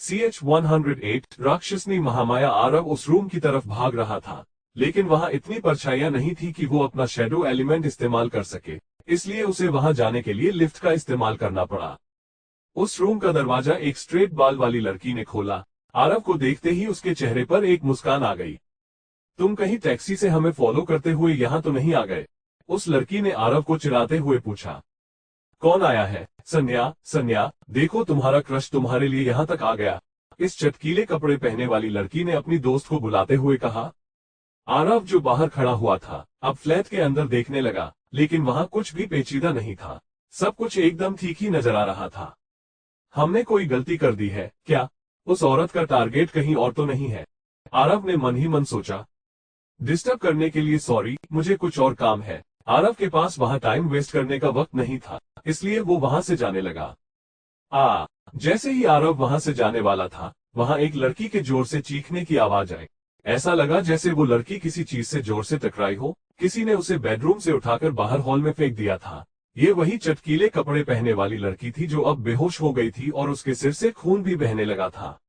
CH-108 राक्षसनी Mahamaya Aarav उस room की तरफ भाग रहा था, लेकिन वहां इतनी परछाइयां नहीं थी कि वो अपना शेडो एलिमेंट इस्तेमाल कर सके, इसलिए उसे वहां जाने के लिए लिफ्ट का इस्तेमाल करना पड़ा। उस रूम का दरवाजा एक स्ट्रेट बाल वाली लड़की ने खोला। आरव को देखते ही उसके चेहरे पर एक मुस्कान आ गई। तुम कहीं टैक्सी से हमें फॉलो करते हुए यहाँ तो नहीं आ गए? उस लड़की ने आरव को चिढ़ाते हुए पूछा। कौन आया है? सन्या, सन्या, देखो तुम्हारा क्रश तुम्हारे लिए यहाँ तक आ गया, इस चटकीले कपड़े पहने वाली लड़की ने अपनी दोस्त को बुलाते हुए कहा। आरव जो बाहर खड़ा हुआ था, अब फ्लैट के अंदर देखने लगा, लेकिन वहां कुछ भी पेचीदा नहीं था। सब कुछ एकदम ठीक ही नजर आ रहा था। हमने कोई गलती कर दी है क्या? उस औरत का टारगेट कहीं और तो नहीं है? आरव ने मन ही मन सोचा। डिस्टर्ब करने के लिए सॉरी, मुझे कुछ और काम है। आरव के पास वहां टाइम वेस्ट करने का वक्त नहीं था, इसलिए वो वहां से जाने लगा। जैसे ही आरव वहां से जाने वाला था, वहां एक लड़की के जोर से चीखने की आवाज आई। ऐसा लगा जैसे वो लड़की किसी चीज से जोर से टकराई हो। किसी ने उसे बेडरूम से उठाकर बाहर हॉल में फेंक दिया था। ये वही चटकीले कपड़े पहने वाली लड़की थी जो अब बेहोश हो गई थी और उसके सिर से खून भी बहने लगा था।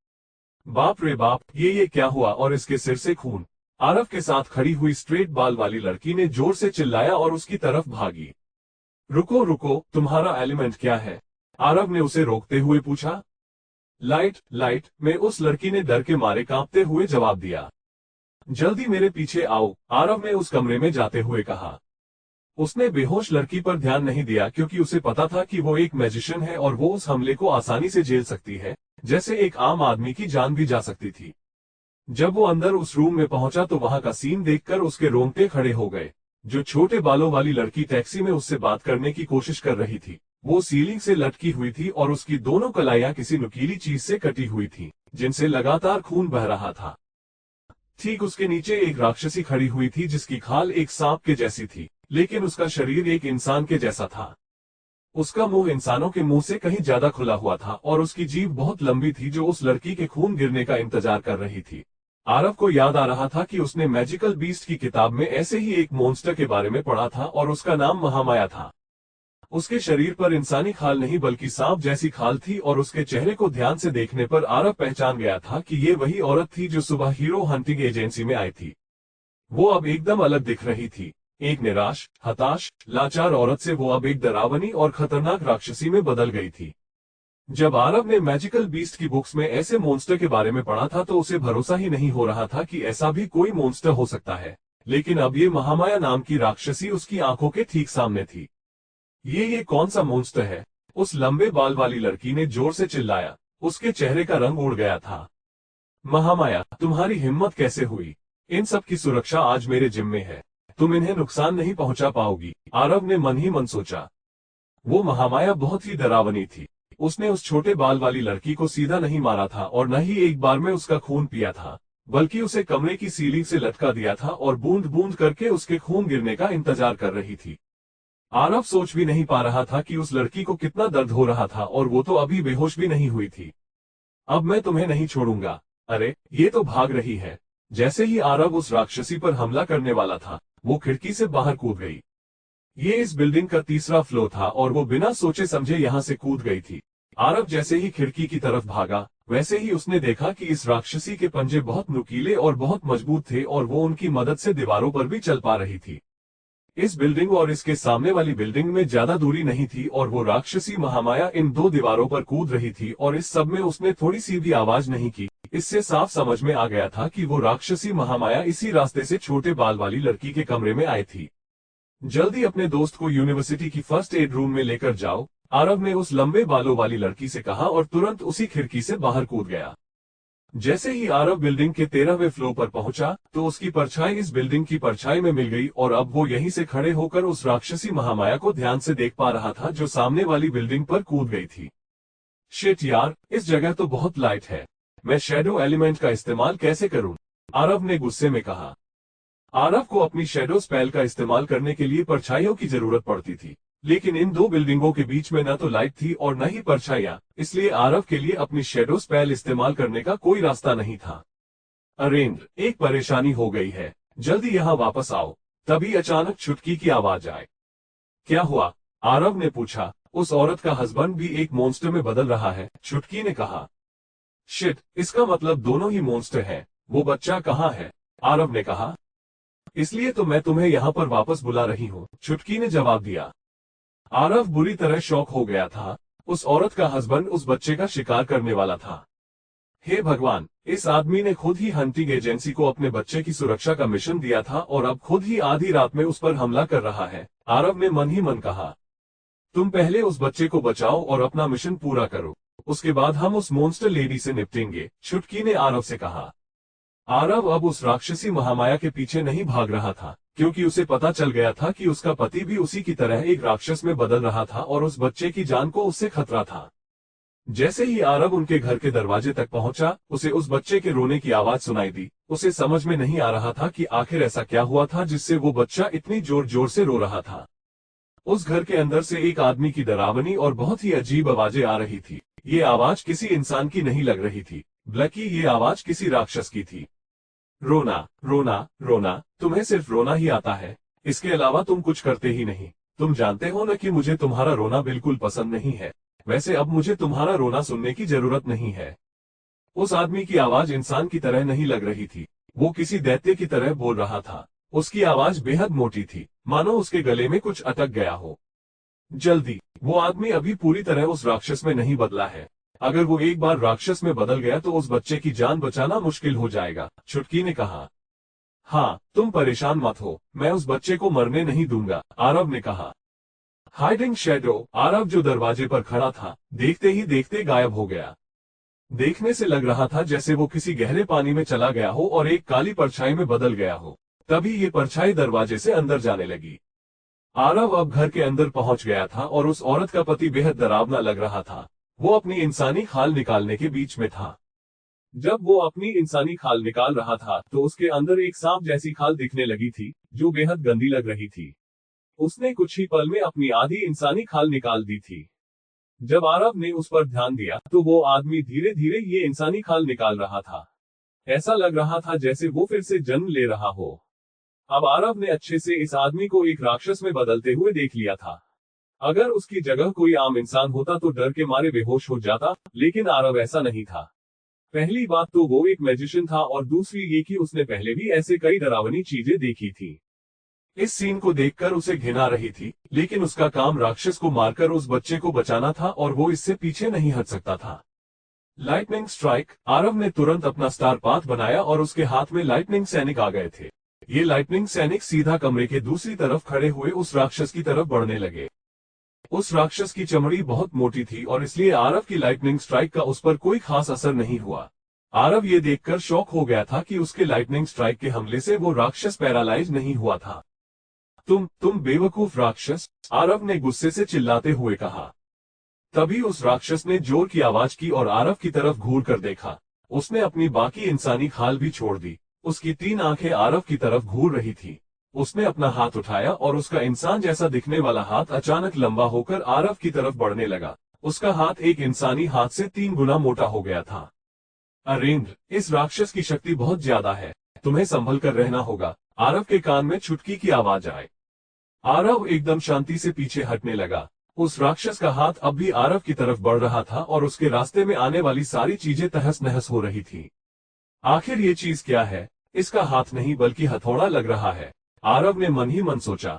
बाप रे बाप, ये क्या हुआ और इसके सिर से खून? आरव के साथ खड़ी हुई स्ट्रेट बाल वाली लड़की ने जोर से चिल्लाया और उसकी तरफ भागी। रुको रुको, तुम्हारा एलिमेंट क्या है? आरव ने उसे रोकते हुए पूछा। लाइट, लाइट में उस लड़की ने डर के मारे कांपते हुए जवाब दिया। जल्दी मेरे पीछे आओ, आरव ने उस कमरे में जाते हुए कहा। उसने बेहोश लड़की पर ध्यान नहीं दिया क्योंकि उसे पता था कि वो एक मैजिशियन है और वो उस हमले को आसानी से झेल सकती है, जैसे एक आम आदमी की जान भी जा सकती थी। जब वो अंदर उस रूम में पहुंचा तो वहां का सीन देखकर उसके रोंगटे खड़े हो गए। जो छोटे बालों वाली लड़की टैक्सी में उससे बात करने की कोशिश कर रही थी, वो सीलिंग से लटकी हुई थी और उसकी दोनों कलाइयां किसी नुकीली चीज से कटी हुई थी, जिनसे लगातार खून बह रहा था। ठीक उसके नीचे एक राक्षसी खड़ी हुई थी जिसकी खाल एक सांप के जैसी थी, लेकिन उसका शरीर एक इंसान के जैसा था। उसका मुंह इंसानों के मुंह से कहीं ज्यादा खुला हुआ था और उसकी जीभ बहुत लंबी थी जो उस लड़की के खून गिरने का इंतजार कर रही थी। आरव को याद आ रहा था कि उसने मैजिकल बीस्ट की किताब में ऐसे ही एक मॉन्स्टर के बारे में पढ़ा था और उसका नाम महामाया था। उसके शरीर पर इंसानी खाल नहीं बल्कि सांप जैसी खाल थी और उसके चेहरे को ध्यान से देखने पर आरव पहचान गया था कि ये वही औरत थी जो सुबह हीरो हंटिंग एजेंसी में आई थी। वो अब एकदम अलग दिख रही थी। एक निराश, हताश, लाचार औरत से वो अब एक डरावनी और खतरनाक राक्षसी में बदल गई थी। जब आरव ने मैजिकल बीस्ट की बुक्स में ऐसे मॉन्स्टर के बारे में पढ़ा था तो उसे भरोसा ही नहीं हो रहा था कि ऐसा भी कोई मॉन्स्टर हो सकता है, लेकिन अब ये महामाया नाम की राक्षसी उसकी आंखों के ठीक सामने थी। ये कौन सा मॉन्स्टर है? उस लंबे बाल वाली लड़की ने जोर से चिल्लाया। उसके चेहरे का रंग उड़ गया था। महामाया, तुम्हारी हिम्मत कैसे हुई? इन सब की सुरक्षा आज मेरे जिम्मे है, तुम इन्हें नुकसान नहीं पहुंचा पाओगी, आरव ने मन ही मन सोचा। वो महामाया बहुत ही डरावनी थी। उसने उस छोटे बाल वाली लड़की को सीधा नहीं मारा था और न ही एक बार में उसका खून पिया था, बल्कि उसे कमरे की सीलिंग से लटका दिया था और बूंद बूंद करके उसके खून गिरने का इंतजार कर रही थी। आरव सोच भी नहीं पा रहा था कि उस लड़की को कितना दर्द हो रहा था और वो तो अभी बेहोश भी नहीं हुई थी। अब मैं तुम्हें नहीं छोड़ूंगा। अरे, ये तो भाग रही है। जैसे ही आरव उस राक्षसी पर हमला करने वाला था, वो खिड़की से बाहर कूद गई। ये इस बिल्डिंग का तीसरा फ्लोर था और वो बिना सोचे समझे यहाँ से कूद गई थी। आरव जैसे ही खिड़की की तरफ भागा, वैसे ही उसने देखा कि इस राक्षसी के पंजे बहुत नुकीले और बहुत मजबूत थे और वो उनकी मदद से दीवारों पर भी चल पा रही थी। इस बिल्डिंग और इसके सामने वाली बिल्डिंग में ज्यादा दूरी नहीं थी और वो राक्षसी महामाया इन दो दीवारों पर कूद रही थी और इस सब में उसने थोड़ी सी भी आवाज नहीं की। इससे साफ समझ में आ गया था कि वो राक्षसी महामाया इसी रास्ते से छोटे बाल वाली लड़की के कमरे में आई थी। जल्दी अपने दोस्त को यूनिवर्सिटी की फर्स्ट एड रूम में लेकर जाओ, आरव ने उस लंबे बालों वाली लड़की से कहा और तुरंत उसी खिड़की से बाहर कूद गया। जैसे ही आरव बिल्डिंग के 13वें फ्लोर पर पहुंचा तो उसकी परछाई इस बिल्डिंग की परछाई में मिल गई और अब वो यहीं से खड़े होकर उस राक्षसी महामाया को ध्यान से देख पा रहा था जो सामने वाली बिल्डिंग पर कूद गई थी। शिट यार, इस जगह तो बहुत लाइट है, मैं शेडो एलिमेंट का इस्तेमाल कैसे करूं? आरव ने गुस्से में कहा। आरव को अपनी शेडो स्पेल का इस्तेमाल करने के लिए परछाइयों की जरूरत पड़ती थी, लेकिन इन दो बिल्डिंगों के बीच में न तो लाइट थी और न ही परछाइयां, इसलिए आरव के लिए अपनी शेडो स्पेल इस्तेमाल करने का कोई रास्ता नहीं था। अरेंद्र, एक परेशानी हो गई है, जल्दी यहाँ वापस आओ। तभी अचानक छुटकी की आवाज आए। क्या हुआ? आरव ने पूछा। उस औरत का हस्बैंड भी एक मॉन्स्टर में बदल रहा है, छुटकी ने कहा। शिट, इसका मतलब दोनों ही मॉन्स्टर हैं। वो बच्चा कहाँ है? आरव ने कहा। इसलिए तो मैं तुम्हें यहाँ पर वापस बुला रही हूँ, चुटकी ने जवाब दिया। आरव बुरी तरह शॉक हो गया था। उस औरत का हस्बैंड उस बच्चे का शिकार करने वाला था। हे भगवान, इस आदमी ने खुद ही हंटिंग एजेंसी को अपने बच्चे की सुरक्षा का मिशन दिया था और अब खुद ही आधी रात में उस पर हमला कर रहा है। आरव ने मन ही मन कहा। तुम पहले उस बच्चे को बचाओ और अपना मिशन पूरा करो, उसके बाद हम उस मॉन्स्टर लेडी से निपटेंगे, चुटकी ने आरव से कहा। आरव अब उस राक्षसी महामाया के पीछे नहीं भाग रहा था, क्योंकि उसे पता चल गया था कि उसका पति भी उसी की तरह एक राक्षस में बदल रहा था और उस बच्चे की जान को उससे खतरा था। जैसे ही आरव उनके घर के दरवाजे तक पहुंचा, उसे उस बच्चे के रोने की आवाज सुनाई दी। उसे समझ में नहीं आ रहा था कि आखिर ऐसा क्या हुआ था जिससे वो बच्चा इतनी जोर जोर से रो रहा था। उस घर के अंदर से एक आदमी की डरावनी और बहुत ही अजीब आवाजें आ रही थी। ये आवाज किसी इंसान की नहीं लग रही थी, बल्कि ये आवाज किसी राक्षस की थी। रोना रोना रोना, तुम्हें सिर्फ रोना ही आता है, इसके अलावा तुम कुछ करते ही नहीं। तुम जानते हो न कि मुझे तुम्हारा रोना बिल्कुल पसंद नहीं है। वैसे अब मुझे तुम्हारा रोना सुनने की जरूरत नहीं है। उस आदमी की आवाज इंसान की तरह नहीं लग रही थी, वो किसी दैत्य की तरह बोल रहा था। उसकी आवाज बेहद मोटी थी, मानो उसके गले में कुछ अटक गया हो। जल्दी, वो आदमी अभी पूरी तरह उस राक्षस में नहीं बदला है। अगर वो एक बार राक्षस में बदल गया तो उस बच्चे की जान बचाना मुश्किल हो जाएगा, चुटकी ने कहा। हाँ, तुम परेशान मत हो, मैं उस बच्चे को मरने नहीं दूंगा, आरव ने कहा। हाइडिंग शैडो, आरव जो दरवाजे पर खड़ा था, देखते ही देखते गायब हो गया। देखने से लग रहा था जैसे वो किसी गहरे पानी में चला गया हो और एक काली परछाई में बदल गया हो। तभी ये परछाई दरवाजे से अंदर जाने लगी। आरव अब घर के अंदर पहुंच गया था और उस औरत का पति बेहद डरावना लग रहा था। वो अपनी इंसानी खाल निकालने के बीच में था। जब वो अपनी इंसानी खाल निकाल रहा था तो उसके अंदर एक सांप जैसी खाल दिखने लगी थी, जो बेहद गंदी लग रही थी। उसने कुछ ही पल में अपनी आधी इंसानी खाल निकाल दी थी। जब आरव ने उस पर ध्यान दिया तो वो आदमी धीरे धीरे ये इंसानी खाल निकाल रहा था। ऐसा लग रहा था जैसे वो फिर से जन्म ले रहा हो। अब आरव ने अच्छे से इस आदमी को एक राक्षस में बदलते हुए देख लिया था। अगर उसकी जगह कोई आम इंसान होता तो डर के मारे बेहोश हो जाता, लेकिन आरव ऐसा नहीं था। पहली बात तो वो एक मैजिशियन था और दूसरी ये कि उसने पहले भी ऐसे कई डरावनी चीजें देखी थी। इस सीन को देखकर उसे घिन आ रही थी, लेकिन उसका काम राक्षस को मारकर उस बच्चे को बचाना था और वो इससे पीछे नहीं हट सकता था। लाइटनिंग स्ट्राइक, आरव ने तुरंत अपना स्टार पाथ बनाया और उसके हाथ में लाइटनिंग सैनिक आ गए थे। ये लाइटनिंग सैनिक सीधा कमरे के दूसरी तरफ खड़े हुए उस राक्षस की तरफ बढ़ने लगे। उस राक्षस की चमड़ी बहुत मोटी थी और इसलिए आरव की लाइटनिंग स्ट्राइक का उस पर कोई खास असर नहीं हुआ। आरव ये देखकर शॉक हो गया था कि उसके लाइटनिंग स्ट्राइक के हमले से वो राक्षस पैरालाइज नहीं हुआ था। तुम बेवकूफ राक्षस, आरव ने गुस्से से चिल्लाते हुए कहा। तभी उस राक्षस ने जोर की आवाज की और आरव की तरफ घूर कर देखा। उसने अपनी बाकी इंसानी खाल भी छोड़ दी। उसकी 3 आंखें आरव की तरफ घूर रही थी। उसने अपना हाथ उठाया और उसका इंसान जैसा दिखने वाला हाथ अचानक लंबा होकर आरव की तरफ बढ़ने लगा। उसका हाथ एक इंसानी हाथ से 3 गुना मोटा हो गया था। अरेंद्र, इस राक्षस की शक्ति बहुत ज्यादा है, तुम्हें संभल कर रहना होगा, आरव के कान में चुटकी की आवाज आए। आरव एकदम शांति से पीछे हटने लगा। उस राक्षस का हाथ अब भी आरव की तरफ बढ़ रहा था और उसके रास्ते में आने वाली सारी चीजें तहस नहस हो रही थी। आखिर ये चीज क्या है? इसका हाथ नहीं बल्कि हथौड़ा लग रहा है, आरव ने मन ही मन सोचा।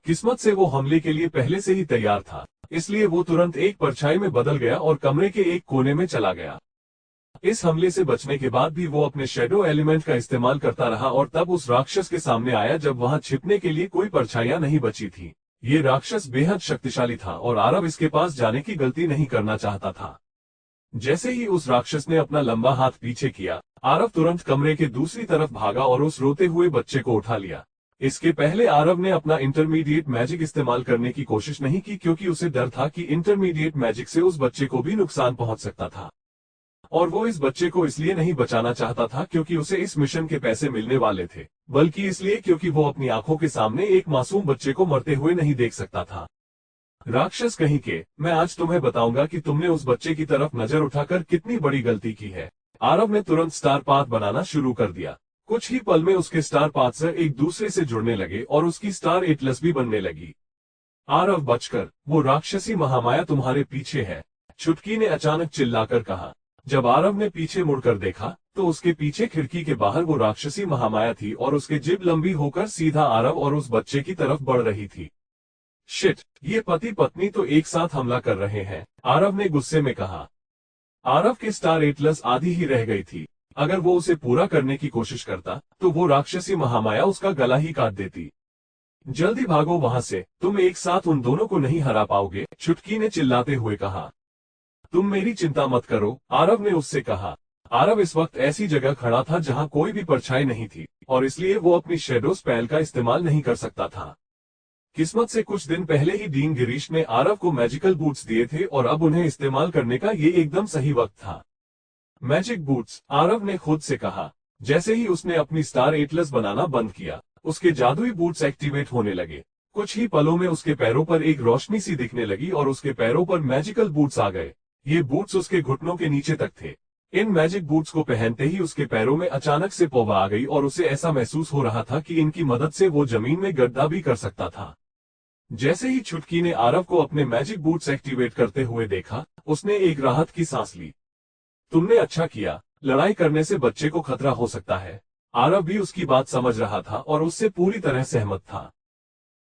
किस्मत से वो हमले के लिए पहले से ही तैयार था, इसलिए वो तुरंत एक परछाई में बदल गया और कमरे के एक कोने में चला गया। इस हमले से बचने के बाद भी वो अपने शेडो एलिमेंट का इस्तेमाल करता रहा और तब उस राक्षस के सामने आया जब वहां छिपने के लिए कोई परछाइयां नहीं बची थी। ये राक्षस बेहद शक्तिशाली था और आरव इसके पास जाने की गलती नहीं करना चाहता था। जैसे ही उस राक्षस ने अपना लंबा हाथ पीछे किया, आरव तुरंत कमरे के दूसरी तरफ भागा और उस रोते हुए बच्चे को उठा लिया। इसके पहले आरव ने अपना इंटरमीडिएट मैजिक इस्तेमाल करने की कोशिश नहीं की, क्योंकि उसे डर था कि इंटरमीडिएट मैजिक से उस बच्चे को भी नुकसान पहुंच सकता था। और वो इस बच्चे को इसलिए नहीं बचाना चाहता था क्योंकि उसे इस मिशन के पैसे मिलने वाले थे, बल्कि इसलिए क्योंकि वो अपनी आंखों के सामने एक मासूम बच्चे को मरते हुए नहीं देख सकता था। राक्षस कहीं के, मैं आज तुम्हें बताऊंगा कि तुमने उस बच्चे की तरफ नजर उठाकर कितनी बड़ी गलती की है। आरव ने तुरंत स्टार पाथ बनाना शुरू कर दिया। कुछ ही पल में उसके स्टार पाथ एक दूसरे से जुड़ने लगे और उसकी स्टार एटलस भी बनने लगी। आरव बचकर, वो राक्षसी महामाया तुम्हारे पीछे है, चुटकी ने अचानक चिल्लाकर कहा। जब आरव ने पीछे मुड़कर देखा तो उसके पीछे खिड़की के बाहर वो राक्षसी महामाया थी और उसके जिब लंबी होकर सीधा आरव और उस बच्चे की तरफ बढ़ रही थी। शिट, ये पति पत्नी तो एक साथ हमला कर रहे हैं, आरव ने गुस्से में कहा। आरव के स्टार एटलस आधी ही रह गई थी। अगर वो उसे पूरा करने की कोशिश करता तो वो राक्षसी महामाया उसका गला ही काट देती। जल्दी भागो वहां से, तुम एक साथ उन दोनों को नहीं हरा पाओगे, चुटकी ने चिल्लाते हुए कहा। तुम मेरी चिंता मत करो, आरव ने उससे कहा। आरव इस वक्त ऐसी जगह खड़ा था जहां कोई भी परछाई नहीं थी और इसलिए वो अपनी शेडो स्पेल का इस्तेमाल नहीं कर सकता था। किस्मत से कुछ दिन पहले ही डीन गिरीश ने आरव को मैजिकल बूट्स दिए थे और अब उन्हें इस्तेमाल करने का ये एकदम सही वक्त था। मैजिक बूट्स, आरव ने खुद से कहा। जैसे ही उसने अपनी स्टार एटलस बनाना बंद किया, उसके जादुई बूट्स एक्टिवेट होने लगे। कुछ ही पलों में उसके पैरों पर एक रोशनी सी दिखने लगी और उसके पैरों पर मैजिकल बूट्स आ गए। ये बूट्स उसके घुटनों के नीचे तक थे। इन मैजिक बूट्स को पहनते ही उसके पैरों में अचानक से पौवा आ गई और उसे ऐसा महसूस हो रहा था कि इनकी मदद से वो जमीन में गड्ढा भी कर सकता था। जैसे ही छुटकी ने आरव को अपने मैजिक बूट्स एक्टिवेट करते हुए देखा, उसने एक राहत की सांस ली। तुमने अच्छा किया, लड़ाई करने से बच्चे को खतरा हो सकता है। आरव भी उसकी बात समझ रहा था और उससे पूरी तरह सहमत था।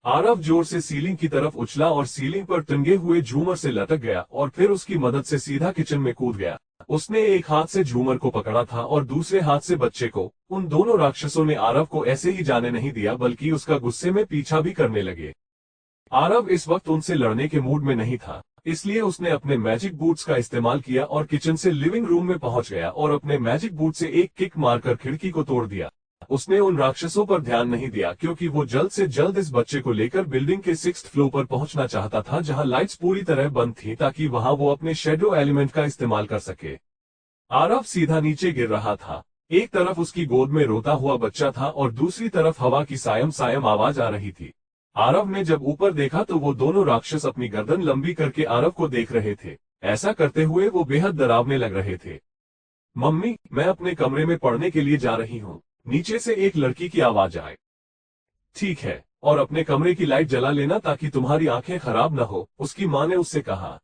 आरव जोर से सीलिंग की तरफ उछला और सीलिंग पर टंगे हुए झूमर से लटक गया और फिर उसकी मदद से सीधा किचन में कूद गया। उसने एक हाथ से झूमर को पकड़ा था और दूसरे हाथ से बच्चे को। उन दोनों राक्षसों ने आरव को ऐसे ही जाने नहीं दिया बल्कि उसका गुस्से में पीछा भी करने लगे। आरव इस वक्त उनसे लड़ने के मूड में नहीं था, इसलिए उसने अपने मैजिक बूट्स का इस्तेमाल किया और किचन से लिविंग रूम में पहुंच गया और अपने मैजिक बूट से एक किक मारकर खिड़की को तोड़ दिया। उसने उन राक्षसों पर ध्यान नहीं दिया क्योंकि वो जल्द से जल्द इस बच्चे को लेकर बिल्डिंग के 6th फ्लोर पर पहुंचना चाहता था जहां लाइट्स पूरी तरह बंद थी ताकि वहां वो अपने शेडो एलिमेंट का इस्तेमाल कर सके। आरव सीधा नीचे गिर रहा था। एक तरफ उसकी गोद में रोता हुआ बच्चा था और दूसरी तरफ हवा की सायम सायम आवाज आ रही थी। आरव ने जब ऊपर देखा तो वो दोनों राक्षस अपनी गर्दन लंबी करके आरव को देख रहे थे। ऐसा करते हुए वो बेहद डरावने लग रहे थे। मम्मी, मैं अपने कमरे में पढ़ने के लिए जा रही हूँ, नीचे से एक लड़की की आवाज आए। ठीक है, और अपने कमरे की लाइट जला लेना ताकि तुम्हारी आंखें खराब न हो, उसकी माँ ने उससे कहा।